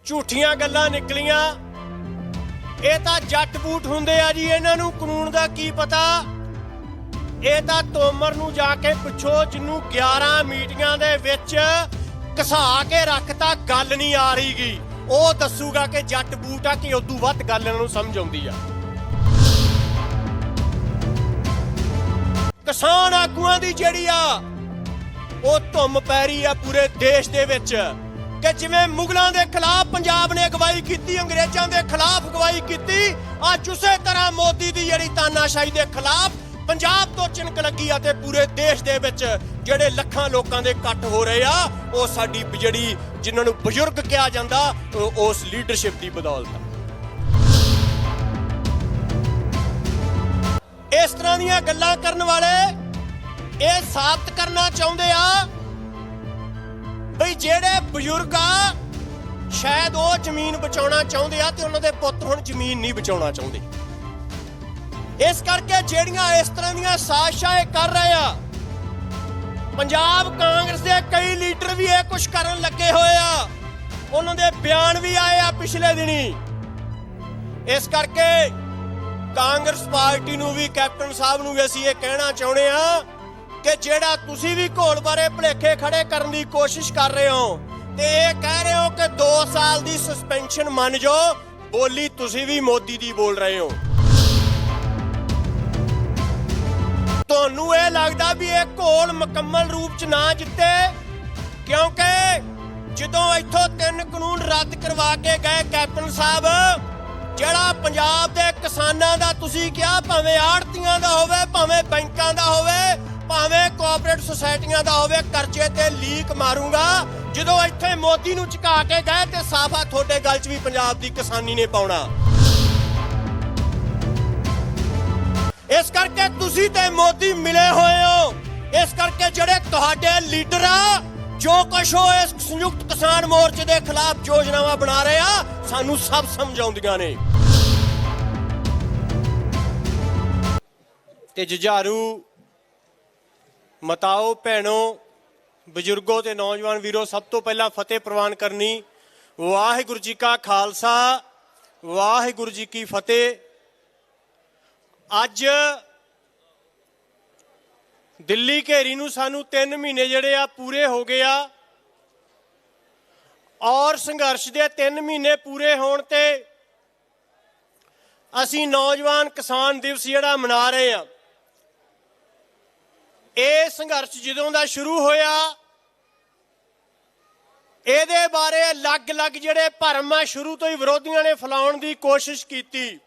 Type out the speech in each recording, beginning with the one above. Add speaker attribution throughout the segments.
Speaker 1: झूठियां गल्लां निकलियां। ਇਹ ਤਾਂ ਜੱਟ ਬੂਟ ਹੁੰਦੇ ਆ ਜੀ, ਇਹਨਾਂ ਨੂੰ ਕਾਨੂੰਨ ਦਾ ਕੀ ਪਤਾ। ਇਹ ਤਾਂ ਤੋਮਰ ਨੂੰ ਜਾ ਕੇ ਪੁੱਛੋ, ਜਿਹਨੂੰ 11 ਮੀਟਿੰਗਾਂ ਦੇ ਵਿੱਚ ਘਸਾ ਕੇ ਰੱਖਤਾ, ਗੱਲ ਨਹੀਂ ਆ ਰਹੀਗੀ। ਉਹ ਦੱਸੂਗਾ ਕਿ ਜੱਟ ਬੂਟ ਆ ਕਿ ਉਦੋਂ ਵੱਧ ਗੱਲ ਇਹਨਾਂ ਨੂੰ ਸਮਝ ਆਉਂਦੀ ਆ। ਕਿਸਾਨ ਆਗੂਆਂ ਦੀ ਜਿਹੜੀ ਆ ਉਹ ਧੁੰਮ ਪੈ ਰਹੀ ਆ ਪੂਰੇ ਦੇਸ਼ ਦੇ ਵਿੱਚ ਕਿ ਜਿਵੇਂ ਮੁਗਲਾਂ ਦੇ ਖਿਲਾਫ ਪੰਜਾਬ ਨੇ ਅਗਵਾਈ ਕੀਤੀ, ਅੰਗਰੇਜ਼ਾਂ ਦੇ ਖਿਲਾਫ ਅਗਵਾਈ ਕੀਤੀ, ਅੱਜ ਉਸੇ ਤਰ੍ਹਾਂ ਮੋਦੀ ਦੀ ਜਿਹੜੀ ਤਾਨਾਸ਼ਾਹੀ ਦੇ ਖਿਲਾਫ ਪੰਜਾਬ ਤੋਂ ਚਿਣਕ ਲੱਗੀ ਆ। ਤੇ ਪੂਰੇ ਦੇਸ਼ ਦੇ ਵਿੱਚ ਜਿਹੜੇ ਲੱਖਾਂ ਲੋਕਾਂ ਦੇ ਇਕੱਠ ਹੋ ਰਹੇ ਆ, ਉਹ ਸਾਡੀ ਜਿਹੜੀ ਜਿਨ੍ਹਾਂ ਨੂੰ ਬਜ਼ੁਰਗ ਕਿਹਾ ਜਾਂਦਾ, ਉਸ ਲੀਡਰਸ਼ਿਪ ਦੀ ਬਦੌਲਤ। ਇਸ ਤਰ੍ਹਾਂ ਦੀਆਂ ਗੱਲਾਂ ਕਰਨ ਵਾਲੇ ਇਹ ਸਾਬਤ ਕਰਨਾ ਚਾਹੁੰਦੇ ਆ ਬਈ ਜਿਹੜੇ ਬਜ਼ੁਰਗ ਆ ਸ਼ਾਇਦ ਉਹ ਜ਼ਮੀਨ ਬਚਾਉਣਾ ਚਾਹੁੰਦੇ ਆ ਤੇ ਉਹਨਾਂ ਦੇ ਪੁੱਤ ਹੁਣ ਜ਼ਮੀਨ ਨਹੀਂ ਬਚਾਉਣਾ ਚਾਹੁੰਦੇ। ਇਸ ਕਰਕੇ ਜਿਹੜੀਆਂ ਇਸ ਤਰ੍ਹਾਂ ਦੀਆਂ ਸਾਜ਼ਿਸ਼ਾਂ ਇਹ ਕਰ ਰਹੇ ਆ, ਪੰਜਾਬ ਕਾਂਗਰਸ ਦੇ ਕਈ ਲੀਡਰ ਵੀ ਇਹ ਕੁਝ ਕਰਨ ਲੱਗੇ ਹੋਏ ਆ, ਉਹਨਾਂ ਦੇ ਬਿਆਨ ਵੀ ਆਏ ਆ ਪਿਛਲੇ ਦਿਨੀ। ਇਸ ਕਰਕੇ ਕਾਂਗਰਸ ਪਾਰਟੀ ਨੂੰ ਵੀ, ਕੈਪਟਨ ਸਾਹਿਬ ਨੂੰ ਵੀ ਅਸੀਂ ਇਹ ਕਹਿਣਾ ਚਾਹੁੰਦੇ ਆ ਕਿ ਜਿਹੜਾ ਤੁਸੀਂ ਵੀ ਘੋਲ ਬਾਰੇ ਭੁਲੇਖੇ ਖੜੇ ਕਰਨ ਦੀ ਕੋਸ਼ਿਸ਼ ਕਰ ਰਹੇ ਹੋ ਤੇ ਇਹ ਕਹਿ ਰਹੇ ਹੋ ਕਿ 2 ਸਾਲ ਦੀ ਸਸਪੈਂਸ਼ਨ ਮੰਨ ਜਾਓ, ਬੋਲੀ ਤੁਸੀਂ ਵੀ ਮੋਦੀ ਦੀ ਬੋਲ ਰਹੇ ਹੋ। ਤੁਹਾਨੂੰ ਇਹ ਲੱਗਦਾ ਵੀ ਇਹ ਘੋਲ ਮੁਕੰਮਲ ਰੂਪ ਚ ਨਾ ਜਿੱਤੇ, ਕਿਉਂਕਿ ਜਦੋਂ ਇੱਥੋਂ 3 ਕਾਨੂੰਨ ਰੱਦ ਕਰਵਾ ਕੇ ਗਏ ਕੈਪਟਨ ਸਾਹਿਬ, ਜਿਹੜਾ ਪੰਜਾਬ ਦੇ ਕਿਸਾਨਾਂ ਦਾ ਤੁਸੀਂ ਕਿਹਾ, ਭਾਵੇਂ ਆੜ੍ਹਤੀਆਂ ਦਾ ਹੋਵੇ, ਭਾਵੇਂ ਬੈਂਕਾਂ ਦਾ ਹੋਵੇ, ਭਾਵੇਂ ਕੋਆਪਰੇਟਿਵ ਸੁਸਾਇਟੀਆਂ ਦਾ ਹੋਵੇ, ਕਰਜ਼ੇ ਤੇ ਲੀਕ ਮਾਰੂੰਗਾ, ਜਦੋਂ ਇੱਥੇ ਮੋਦੀ ਨੂੰ ਝੁਕਾ ਕੇ ਗਏ ਤੇ ਸਾਫਾ ਤੁਹਾਡੇ ਗੱਲ 'ਚ ਵੀ ਪੰਜਾਬ ਦੀ ਕਿਸਾਨੀ ਨੇ ਪਾਉਣਾ। ਇਸ ਕਰਕੇ ਤੁਸੀਂ ਤੇ ਮੋਦੀ ਮਿਲੇ ਹੋਏ ਹੋ। ਇਸ ਕਰਕੇ ਜਿਹੜੇ ਤੁਹਾਡੇ ਲੀਡਰ ਆ, ਜੋ ਕੁਛ ਉਹ ਇਸ ਸੰਯੁਕਤ ਕਿਸਾਨ ਮੋਰਚੇ ਦੇ ਖਿਲਾਫ ਯੋਜਨਾਵਾਂ ਬਣਾ ਰਹੇ ਆ, ਸਾਨੂੰ ਸਭ ਸਮਝ ਆਉਂਦੀਆਂ ਨੇ। ਤੇ ਜੁਝਾਰੂ ਮਤਾਓ ਭੈਣੋ, ਬਜ਼ੁਰਗੋ ਤੇ ਨੌਜਵਾਨ ਵੀਰੋ, ਸਭ ਤੋਂ ਪਹਿਲਾਂ ਫਤਿਹ ਪ੍ਰਵਾਨ ਕਰਨੀ। ਵਾਹਿਗੁਰੂ ਜੀ ਕਾ ਖਾਲਸਾ, ਵਾਹਿਗੁਰੂ ਜੀ ਕੀ ਫਤਿਹ। ਅੱਜ ਦਿੱਲੀ ਘੇਰੀ ਨੂੰ ਸਾਨੂੰ 3 ਮਹੀਨੇ ਜਿਹੜੇ ਆ ਪੂਰੇ ਹੋ ਗਏ ਆ, ਔਰ ਸੰਘਰਸ਼ ਦੇ 3 ਮਹੀਨੇ ਪੂਰੇ ਹੋਣ ਤੇ ਅਸੀਂ ਨੌਜਵਾਨ ਕਿਸਾਨ ਦਿਵਸ ਜਿਹੜਾ ਮਨਾ ਰਹੇ ਆ। ਇਹ ਸੰਘਰਸ਼ ਜਦੋਂ ਦਾ ਸ਼ੁਰੂ ਹੋਇਆ, ਇਹਦੇ ਬਾਰੇ ਅਲੱਗ-ਅਲੱਗ ਜਿਹੜੇ ਭਰਮ ਆ ਸ਼ੁਰੂ ਤੋਂ ਹੀ ਵਿਰੋਧੀਆਂ ਨੇ ਫੈਲਾਉਣ ਦੀ ਕੋਸ਼ਿਸ਼ ਕੀਤੀ।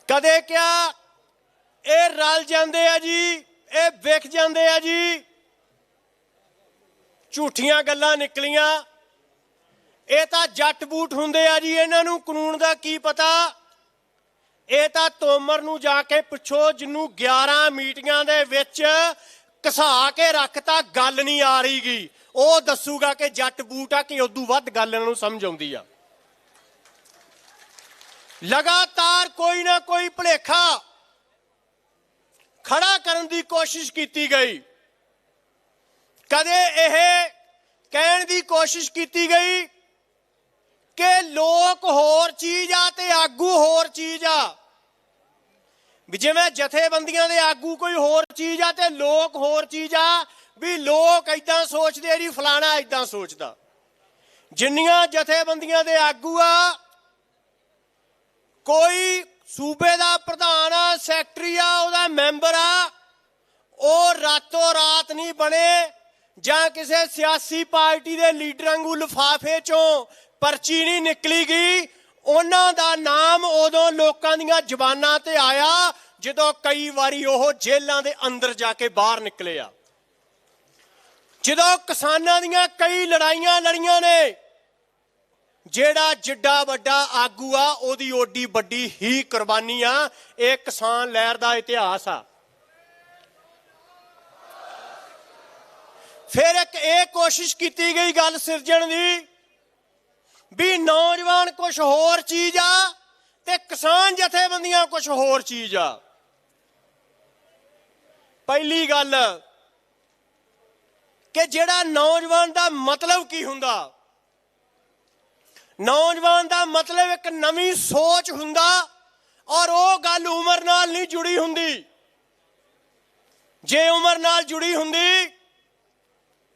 Speaker 1: ਕਦੇ ਕਿਹਾ ਇਹ ਰਲ ਜਾਂਦੇ ਆ ਜੀ, ਇਹ ਵਿਕ ਜਾਂਦੇ ਆ ਜੀ, ਝੂਠੀਆਂ ਗੱਲਾਂ ਨਿਕਲੀਆਂ। ਇਹ ਤਾਂ ਜੱਟ ਬੂਟ ਹੁੰਦੇ ਆ ਜੀ, ਇਹਨਾਂ ਨੂੰ ਕਾਨੂੰਨ ਦਾ ਕੀ ਪਤਾ। ਇਹ ਤਾਂ ਤੋਮਰ ਨੂੰ ਜਾ ਕੇ ਪੁੱਛੋ, ਜਿਹਨੂੰ 11 ਮੀਟਿੰਗਾਂ ਦੇ ਵਿੱਚ ਘਸਾ ਕੇ ਰੱਖਤਾ, ਗੱਲ ਨਹੀਂ ਆ ਰਹੀਗੀ। ਉਹ ਦੱਸੂਗਾ ਕਿ ਜੱਟ ਬੂਟ ਆ ਕਿ ਉਦੋਂ ਵੱਧ ਗੱਲ ਇਹਨਾਂ ਨੂੰ ਸਮਝ ਆਉਂਦੀ ਆ। ਲਗਾਤਾਰ ਕੋਈ ਨਾ ਕੋਈ ਭੁਲੇਖਾ ਖੜਾ ਕਰਨ ਦੀ ਕੋਸ਼ਿਸ਼ ਕੀਤੀ ਗਈ। ਕਦੇ ਇਹ ਕਹਿਣ ਦੀ ਕੋਸ਼ਿਸ਼ ਕੀਤੀ ਗਈ ਕਿ ਲੋਕ ਹੋਰ ਚੀਜ਼ ਆ ਤੇ ਆਗੂ ਹੋਰ ਚੀਜ਼ ਆ, ਵੀ ਜਿਵੇਂ ਜਥੇਬੰਦੀਆਂ ਦੇ ਆਗੂ ਕੋਈ ਹੋਰ ਚੀਜ਼ ਆ ਤੇ ਲੋਕ ਹੋਰ ਚੀਜ਼ ਆ, ਵੀ ਲੋਕ ਏਦਾਂ ਸੋਚਦੇ ਜੀ, ਫਲਾਣਾ ਏਦਾਂ ਸੋਚਦਾ। ਜਿੰਨੀਆਂ ਜਥੇਬੰਦੀਆਂ ਦੇ ਆਗੂ ਆ, ਕੋਈ ਸੂਬੇ ਦਾ ਪ੍ਰਧਾਨ ਆ, ਸੈਕਟਰੀ ਆ, ਉਹਦਾ ਮੈਂਬਰ ਆ, ਉਹ ਰਾਤੋਂ ਰਾਤ ਨਹੀਂ ਬਣੇ ਜਾਂ ਕਿਸੇ ਸਿਆਸੀ ਪਾਰਟੀ ਦੇ ਲੀਡਰਾਂ ਵਾਂਗੂ ਲਿਫਾਫੇ ਚੋਂ ਪਰਚੀ ਨਹੀਂ ਨਿਕਲੀ ਗਈ। ਉਹਨਾਂ ਦਾ ਨਾਮ ਉਦੋਂ ਲੋਕਾਂ ਦੀਆਂ ਜ਼ੁਬਾਨਾਂ ਤੇ ਆਇਆ ਜਦੋਂ ਕਈ ਵਾਰੀ ਉਹ ਜੇਲ੍ਹਾਂ ਦੇ ਅੰਦਰ ਜਾ ਕੇ ਬਾਹਰ ਨਿਕਲੇ ਆ, ਜਦੋਂ ਕਿਸਾਨਾਂ ਦੀਆਂ ਕਈ ਲੜਾਈਆਂ ਲੜੀਆਂ ਨੇ। ਜਿਹੜਾ ਜਿੱਡਾ ਵੱਡਾ ਆਗੂ ਆ, ਉਹਦੀ ਓਡੀ ਵੱਡੀ ਹੀ ਕੁਰਬਾਨੀ ਆ। ਇਹ ਕਿਸਾਨ ਲਹਿਰ ਦਾ ਇਤਿਹਾਸ ਆ। ਫਿਰ ਇੱਕ ਇਹ ਕੋਸ਼ਿਸ਼ ਕੀਤੀ ਗਈ ਗੱਲ ਸਿਰਜਣ ਦੀ ਵੀ ਨੌਜਵਾਨ ਕੁਝ ਹੋਰ ਚੀਜ਼ ਆ ਤੇ ਕਿਸਾਨ ਜਥੇਬੰਦੀਆਂ ਕੁਝ ਹੋਰ ਚੀਜ਼ ਆ। ਪਹਿਲੀ ਗੱਲ ਕਿ ਜਿਹੜਾ ਨੌਜਵਾਨ ਦਾ ਮਤਲਬ ਕੀ ਹੁੰਦਾ, नौजवान का मतलब एक नवी सोच हुंदा और वो गल उम्र नाल नहीं जुड़ी हुंदी। जे उम्र नाल जुड़ी हुंदी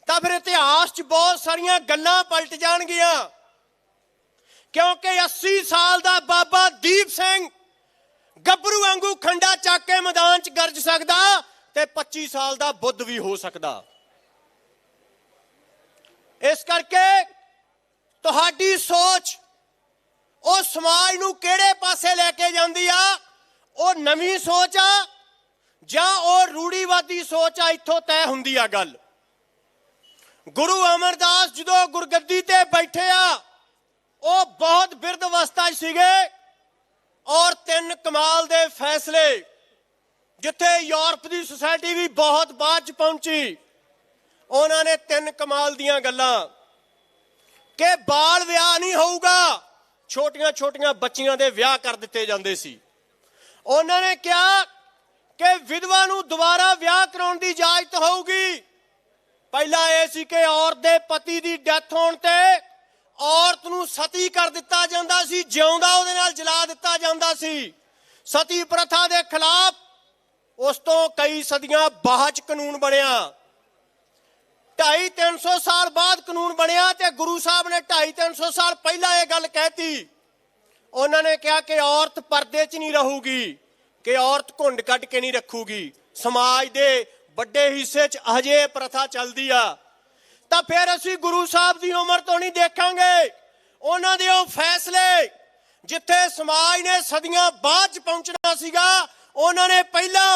Speaker 1: तो फिर इतिहास च बहुत सारिया गल्लां पलट जाणगियां, क्योंकि 80 साल का बाबा दीप सिंह गभरू वांगू खंडा चक के मैदान च गरज सकदा ते 25 साल का बुद्ध भी हो सकदा। इस करके तुहाडी सोच उस समाज नूं किहड़े पासे लैके जांदी आ, वो नवीं सोच आ जां वो रूढ़ीवादी सोच आ, इत्थों तय हुंदी आ गल। गुरु अमरदास जदों गुरगद्दी ते बैठे आ, वो बहुत बिरध अवस्था सीगे और 3 कमाल दे फैसले, जिथे यूरोप की सोसाइटी भी बहुत बाद पहुंची, उन्होंने 3 कमाल दियां गल्लां कि बाल विआह नहीं होऊगा, छोटियां छोटियां बच्चियां दे विआह कर दिते जांदे सी। उन्होंने कहा कि विधवा नूं दोबारा विआह कराउण दी इजाजत होऊगी। पहला यह सी कि औरत दे पति दी डैथ होण ते औरत नूं सती कर दिता जांदा सी, जिउंदा उहदे नाल जला दिता जांदा सी। सती प्रथा दे खिलाफ उस तो कई सदियां बाਅद कानून बनिया। 250-300 साल बाद कानून बनिया ते गुरु साहब ने 250-300 साल पहला यह गल कहती। उन्होंने कहा कि औरत पर्दे च नहीं रहूगी, कि औरत घुंड कट के नहीं रखूगी। समाज दे बड़े हिस्से च अजे प्रथा चलती आ। तो फिर असी गुरु साहब की उम्र तो नहीं देखांगे। उन्हों दे वो फैसले जिथे समाज ने सदियां बाद पहुंचना सीगा, उन्होंने पहला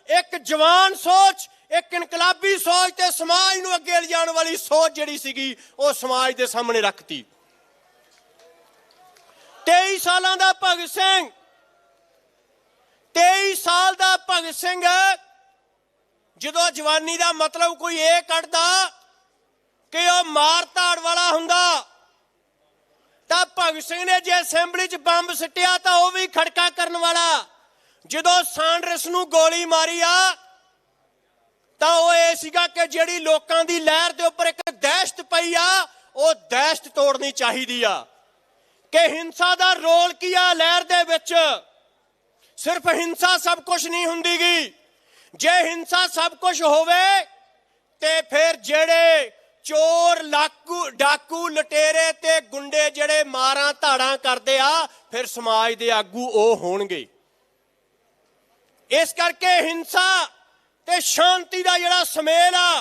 Speaker 1: एक जवान सोच, एक इनकलाबी सोच ते समाज नूं अगे ले जाने वाली सोच जिहड़ी सीगी वो समाज दे सामने रखती। 23 सालां दा भगत सिंह, 23 साल दा भगत सिंह जदों जवानी दा मतलब कोई ये कढ़दा कि वह मार धाड़ वाला हुंदा, तां भगत सिंह ने जे असैंबली च बंब सिटिया तो वह भी खड़का करन वाला। जदों सांडरस नूं गोली मारी आ तो वह यह सीगा कि जिहड़ी लोकां दी लहर दे उपर एक दहशत पई आ, वो दहशत तोड़नी चाहिदी आ। कि हिंसा दा रोल की आ लहर दे विच, सिर्फ हिंसा सब कुछ नहीं हुंदीगी। जे हिंसा सब कुछ होवे ते फिर जेड़े चोर डाकू लटेरे ते गुंडे जेड़े मारां धाड़ां करदे आ, फिर समाज दे आगू ओ होणगे। इस करके हिंसा ते शांति दा जेड़ा समेल आ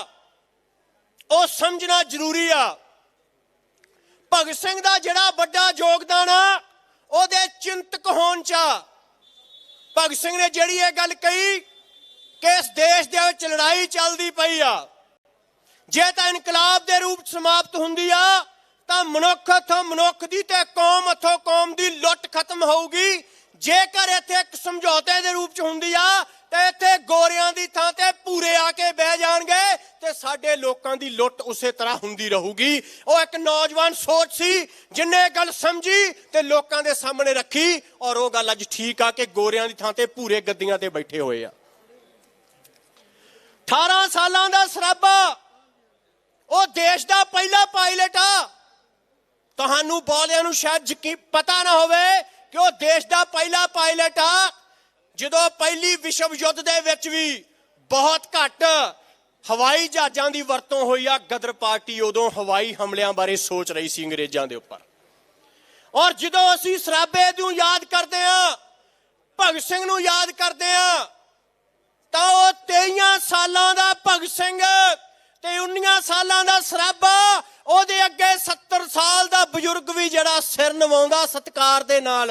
Speaker 1: ओ समझना जरूरी आ। भगत सिंह दा जेड़ा बड़ा योगदान आ ओहदे चिंतक होण च आ। भगत सिंह ने जिहड़ी ये गल कही कि इस देश दे विच लड़ाई चलदी पई आ, जे तां इनकलाब दे रूप समाप्त हुंदी आ तां मनुख हथों मनुख दी ते कौम हथों कौम दी लुੱਟ खत्म होऊगी। जेकर इत्थे एक समझौते दे रूप च हुंदी आ ते इत्थे गोरियां दी थां ते पूरे आके बह जाणगे ते साडे लोकां दी लुੱਟ उसे तरह हुंदी रहूगी। ਉਹ एक नौजवान सोच सी जिन्ने गल समझी ते लोकां दे सामने रखी और वो गल अज ठीक आ कि गोरियां दी थां ते पूरे गद्दियां ते बैठे होए आ। 18 सालां दा सराबा वो देश दा पहला पायलट आ। तुहानू बोलियां नू शायद यकीन पता ना होवे कि वो देश दा पहला पायलट आ। जदों पहली विश्व युद्ध दे विच भी बहुत घट हवाई जहाज़ां दी वरतों होई आ, गदर पार्टी उदों हवाई हमलियां बारे सोच रही सी अंग्रेज़ां दे उपर। और जदों असीं सराबे नूं याद करदे आ, भगत सिंह नूं याद करदे आ, तां वो 23 सालां दा भगत सिंह ते 19 सालां दा सराबा, ਉਹਦੇ ਅੱਗੇ 70 ਸਾਲ ਦਾ ਬਜ਼ੁਰਗ ਵੀ ਜਿਹੜਾ ਸਿਰ ਨਿਵਾਉਂਦਾ ਸਤਿਕਾਰ ਦੇ ਨਾਲ,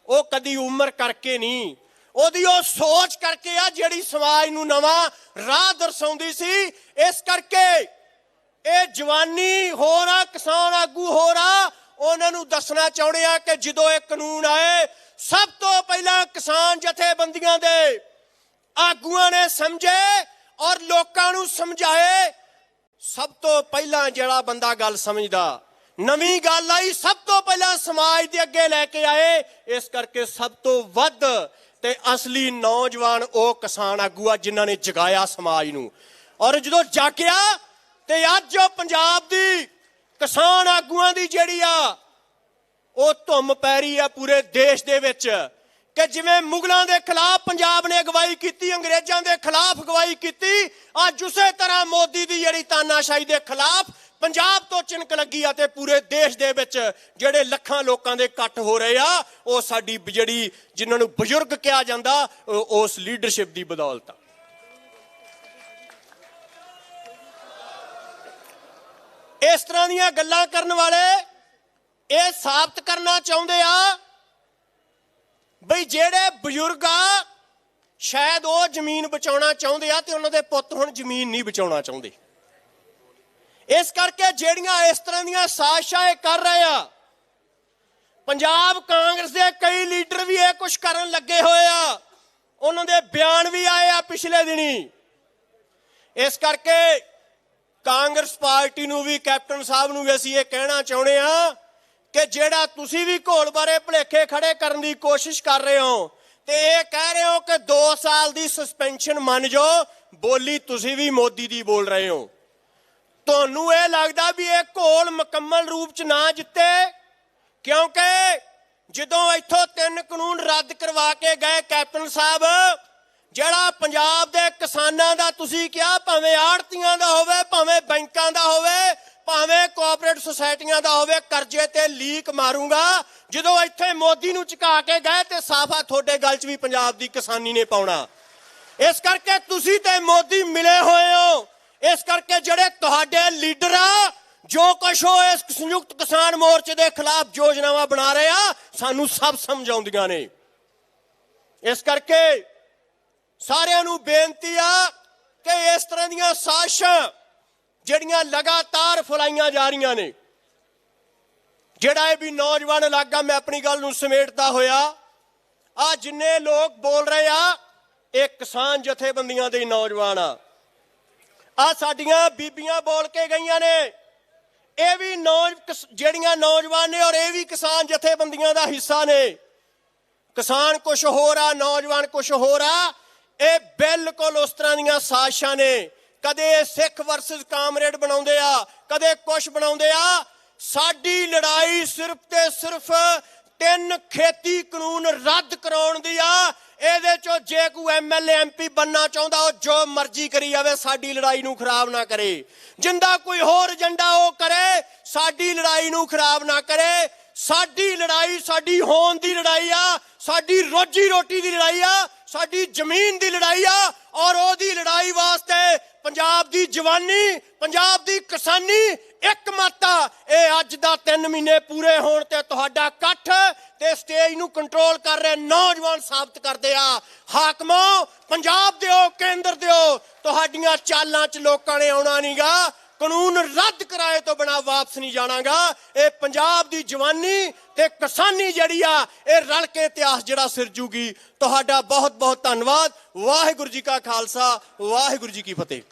Speaker 1: ਉਹ ਕਦੀ ਉਮਰ ਕਰਕੇ ਨਹੀਂ, ਉਹਦੀ ਉਹ ਸੋਚ ਕਰਕੇ ਆ ਜਿਹੜੀ ਸਮਾਜ ਨੂੰ ਨਵਾਂ ਰਾਹ ਦਰਸਾਉਂਦੀ ਸੀ। ਇਸ ਕਰਕੇ ਇਹ ਜਵਾਨੀ ਹੋਰ ਆ, ਕਿਸਾਨ ਆਗੂ ਹੋਰ ਆ, ਉਹਨਾਂ ਨੂੰ ਦੱਸਣਾ ਚਾਹੁੰਦੇ ਆ ਕਿ ਜਦੋਂ ਇਹ ਕਾਨੂੰਨ ਆਏ ਸਭ ਤੋਂ ਪਹਿਲਾਂ ਕਿਸਾਨ ਜਥੇਬੰਦੀਆਂ ਦੇ ਆਗੂਆਂ ਨੇ ਸਮਝੇ ਔਰ ਲੋਕਾਂ ਨੂੰ ਸਮਝਾਏ। सब तो पहला जिहड़ा बंदा गल समझदा, नवीं गल आई सब तो पहला समाज दे अगे लैके आए। इस करके सब तो वध ते असली नौजवान वो किसान आगू आ जिन्हां ने जगाया समाज नूं। और जदों जागिया ते अज पंजाब दी किसान आगूआं दी जिहड़ी आ ਉਹ ਧੁੰਮ ਪੈ ਰਹੀ ਆ ਪੂਰੇ ਦੇਸ਼ ਦੇ ਵਿੱਚ ਕਿ ਜਿਵੇਂ ਮੁਗਲਾਂ ਦੇ ਖਿਲਾਫ ਪੰਜਾਬ ਨੇ ਅਗਵਾਈ ਕੀਤੀ, ਅੰਗਰੇਜ਼ਾਂ ਦੇ ਖਿਲਾਫ ਅਗਵਾਈ ਕੀਤੀ, ਅੱਜ ਉਸੇ ਤਰ੍ਹਾਂ ਮੋਦੀ ਦੀ ਜਿਹੜੀ ਤਾਨਾਸ਼ਾਹੀ ਦੇ ਖਿਲਾਫ ਪੰਜਾਬ ਤੋਂ ਚਿਣਕ ਲੱਗੀ ਆ ਤੇ ਪੂਰੇ ਦੇਸ਼ ਦੇ ਵਿੱਚ ਜਿਹੜੇ ਲੱਖਾਂ ਲੋਕਾਂ ਦੇ ਇਕੱਠ ਹੋ ਰਹੇ ਆ, ਉਹ ਸਾਡੀ ਜਿਹੜੀ ਜਿਨ੍ਹਾਂ ਨੂੰ ਬਜ਼ੁਰਗ ਕਿਹਾ ਜਾਂਦਾ ਉਸ ਲੀਡਰਸ਼ਿਪ ਦੀ ਬਦੌਲਤ ਆ। ਇਸ ਤਰ੍ਹਾਂ ਦੀਆਂ ਗੱਲਾਂ ਕਰਨ ਵਾਲੇ ਇਹ ਸਾਬਤ ਕਰਨਾ ਚਾਹੁੰਦੇ ਆ ਬਈ ਜਿਹੜੇ ਬਜ਼ੁਰਗ ਆ ਸ਼ਾਇਦ ਉਹ ਜ਼ਮੀਨ ਬਚਾਉਣਾ ਚਾਹੁੰਦੇ ਆ ਤੇ ਉਹਨਾਂ ਦੇ ਪੁੱਤ ਹੁਣ ਜ਼ਮੀਨ ਨਹੀਂ ਬਚਾਉਣਾ ਚਾਹੁੰਦੇ। ਇਸ ਕਰਕੇ ਜਿਹੜੀਆਂ ਇਸ ਤਰ੍ਹਾਂ ਦੀਆਂ ਸਾਜ਼ਿਸ਼ਾਂ ਇਹ ਕਰ ਰਹੇ ਆ, ਪੰਜਾਬ ਕਾਂਗਰਸ ਦੇ ਕਈ ਲੀਡਰ ਵੀ ਇਹ ਕੁਝ ਕਰਨ ਲੱਗੇ ਹੋਏ ਆ, ਉਹਨਾਂ ਦੇ ਬਿਆਨ ਵੀ ਆਏ ਆ ਪਿਛਲੇ ਦਿਨੀ। ਇਸ ਕਰਕੇ ਕਾਂਗਰਸ ਪਾਰਟੀ ਨੂੰ ਵੀ, ਕੈਪਟਨ ਸਾਹਿਬ ਨੂੰ ਵੀ ਅਸੀਂ ਇਹ ਕਹਿਣਾ ਚਾਹੁੰਦੇ ਆ ਕਿ ਜਿਹੜਾ ਤੁਸੀਂ ਵੀ ਘੋਲ ਬਾਰੇ ਭੁਲੇਖੇ ਖੜੇ ਕਰਨ ਦੀ ਕੋਸ਼ਿਸ਼ ਕਰ ਰਹੇ ਹੋ ਤੇ ਇਹ ਕਹਿ ਰਹੇ ਹੋ ਕਿ 2 ਸਾਲ ਦੀ ਸਸਪੈਂਸ਼ਨ ਮੰਨ ਜਾਓ, ਬੋਲੀ ਤੁਸੀਂ ਵੀ ਮੋਦੀ ਦੀ ਬੋਲ ਰਹੇ ਹੋ। ਤੁਹਾਨੂੰ ਇਹ ਲੱਗਦਾ ਵੀ ਇਹ ਘੋਲ ਮੁਕੰਮਲ ਰੂਪ ਚ ਨਾ ਜਿੱਤੇ, ਕਿਉਂਕਿ ਜਦੋਂ ਇੱਥੋਂ 3 ਕਾਨੂੰਨ ਰੱਦ ਕਰਵਾ ਕੇ ਗਏ ਕੈਪਟਨ ਸਾਹਿਬ, ਜਿਹੜਾ ਪੰਜਾਬ ਦੇ ਕਿਸਾਨਾਂ ਦਾ ਤੁਸੀਂ ਕਿਹਾ ਭਾਵੇਂ ਆੜ੍ਹਤੀਆਂ ਦਾ ਹੋਵੇ, ਭਾਵੇਂ ਬੈਂਕਾਂ ਦਾ ਹੋਵੇ, ਭਾਵੇਂ ਕੋਆਪਰੇਟਿਵ ਸੁਸਾਇਟੀਆਂ ਦਾ ਹੋਵੇ, ਕਰਜ਼ੇ ਤੇ ਲੀਕ ਮਾਰੂੰਗਾ, ਜਦੋਂ ਇੱਥੇ ਮੋਦੀ ਨੂੰ ਝੁਕਾ ਕੇ ਗਏ ਤੇ ਸਾਫਾ ਤੁਹਾਡੇ ਗੱਲ 'ਚ ਵੀ ਪੰਜਾਬ ਦੀ ਕਿਸਾਨੀ ਨੇ ਪਾਉਣਾ। ਇਸ ਕਰਕੇ ਤੁਸੀਂ ਤੇ ਮੋਦੀ ਮਿਲੇ ਹੋਏ ਹੋ। ਇਸ ਕਰਕੇ ਜਿਹੜੇ ਤੁਹਾਡੇ ਲੀਡਰ ਆ, ਜੋ ਕੁਛ ਉਹ ਇਸ ਸੰਯੁਕਤ ਕਿਸਾਨ ਮੋਰਚੇ ਦੇ ਖਿਲਾਫ ਯੋਜਨਾਵਾਂ ਬਣਾ ਰਹੇ ਆ, ਸਾਨੂੰ ਸਭ ਸਮਝਾਉਂਦੀਆਂ ਨੇ। ਇਸ ਕਰਕੇ ਸਾਰਿਆਂ ਨੂੰ ਬੇਨਤੀ ਆ ਕਿ ਇਸ ਤਰ੍ਹਾਂ ਦੀਆਂ ਸਾਜ਼ਿਸ਼ਾਂ ਜਿਹੜੀਆਂ ਲਗਾਤਾਰ ਫੈਲਾਈਆਂ ਜਾ ਰਹੀਆਂ ਨੇ, ਜਿਹੜਾ ਇਹ ਵੀ ਨੌਜਵਾਨ ਇਲਾਕਾ, ਮੈਂ ਆਪਣੀ ਗੱਲ ਨੂੰ ਸਮੇਟਦਾ ਹੋਇਆ, ਆ ਜਿੰਨੇ ਲੋਕ ਬੋਲ ਰਹੇ ਆ ਇਹ ਕਿਸਾਨ ਜਥੇਬੰਦੀਆਂ ਦੇ ਨੌਜਵਾਨ ਆ ਸਾਡੀਆਂ ਬੀਬੀਆਂ ਬੋਲ ਕੇ ਗਈਆਂ ਨੇ, ਇਹ ਵੀ ਜਿਹੜੀਆਂ ਨੌਜਵਾਨ ਨੇ ਔਰ ਇਹ ਵੀ ਕਿਸਾਨ ਜਥੇਬੰਦੀਆਂ ਦਾ ਹਿੱਸਾ ਨੇ। ਕਿਸਾਨ ਕੁਛ ਹੋਰ ਆ, ਨੌਜਵਾਨ ਕੁਛ ਹੋਰ ਆ। ਇਹ ਬਿਲਕੁਲ ਉਸ ਤਰ੍ਹਾਂ ਦੀਆਂ ਸਾਜ਼ਿਸ਼ਾਂ ਨੇ। ਕਦੇ ਸਿੱਖ ਵਰਸਸ ਕਾਮਰੇਡ ਬਣਾਉਂਦੇ ਆ, ਕਦੇ ਕੁਛ ਬਣਾਉਂਦੇ ਆ। ਸਾਡੀ ਲੜਾਈ ਸਿਰਫ ਤੇ ਸਿਰਫ 3 ਖੇਤੀ ਕਾਨੂੰਨ ਰੱਦ ਕਰਾਉਣ ਦੀ ਆ। ਇਹਦੇ ਚੋਂ ਜੇ ਕੋਈ ਐਮਐਲਏ ਐਮਪੀ ਬਣਨਾ ਚਾਹੁੰਦਾ ਉਹ ਜੋ ਮਰਜ਼ੀ ਕਰੀ ਜਾਵੇ, ਸਾਡੀ ਲੜਾਈ ਨੂੰ ਖਰਾਬ ਨਾ ਕਰੇ। ਜਿੰਦਾ ਕੋਈ ਹੋਰ ਏਜੰਡਾ ਉਹ ਕਰੇ, ਸਾਡੀ ਲੜਾਈ ਨੂੰ ਖਰਾਬ ਨਾ ਕਰੇ। ਸਾਡੀ ਲੜਾਈ ਸਾਡੀ ਹੋਣ ਦੀ ਲੜਾਈ ਆ, ਸਾਡੀ ਰੋਜੀ ਰੋਟੀ ਦੀ ਲੜਾਈ ਆ, ਸਾਡੀ ਜ਼ਮੀਨ ਦੀ ਲੜਾਈ ਆ। ਔਰ ਉਹਦੀ ਲੜਾਈ ਵਾਸਤੇ ਪੰਜਾਬ ਦੀ ਜਵਾਨੀ, ਪੰਜਾਬ ਦੀ ਕਿਸਾਨੀ ਇੱਕ ਮਤ ਆ। ਇਹ ਅੱਜ ਦਾ 3 ਮਹੀਨੇ ਪੂਰੇ ਹੋਣ ਤੇ ਤੁਹਾਡਾ ਇਕੱਠ ਤੇ ਸਟੇਜ ਨੂੰ ਕੰਟਰੋਲ ਕਰ ਰਹੇ ਨੌਜਵਾਨ ਸਾਬਤ ਕਰਦੇ ਆ। ਹਾਕਮੋ, ਪੰਜਾਬ ਦਿਓ, ਕੇਂਦਰ ਦਿਓ, ਤੁਹਾਡੀਆਂ ਚਾਲਾਂ 'ਚ ਲੋਕਾਂ ਨੇ ਆਉਣਾ ਨਹੀਂਗਾ। ਕਾਨੂੰਨ ਰੱਦ ਕਰਾਏ ਤੋਂ ਬਿਨਾਂ ਵਾਪਸ ਨਹੀਂ ਜਾਣਾਗਾ। ਇਹ ਪੰਜਾਬ ਦੀ ਜਵਾਨੀ ਤੇ ਕਿਸਾਨੀ ਜਿਹੜੀ ਆ, ਇਹ ਰਲ ਕੇ ਇਤਿਹਾਸ ਜਿਹੜਾ ਸਿਰਜੂਗੀ। ਤੁਹਾਡਾ ਬਹੁਤ ਬਹੁਤ ਧੰਨਵਾਦ। ਵਾਹਿਗੁਰੂ ਜੀ ਕਾ ਖਾਲਸਾ, ਵਾਹਿਗੁਰੂ ਜੀ ਕੀ ਫਤਿਹ।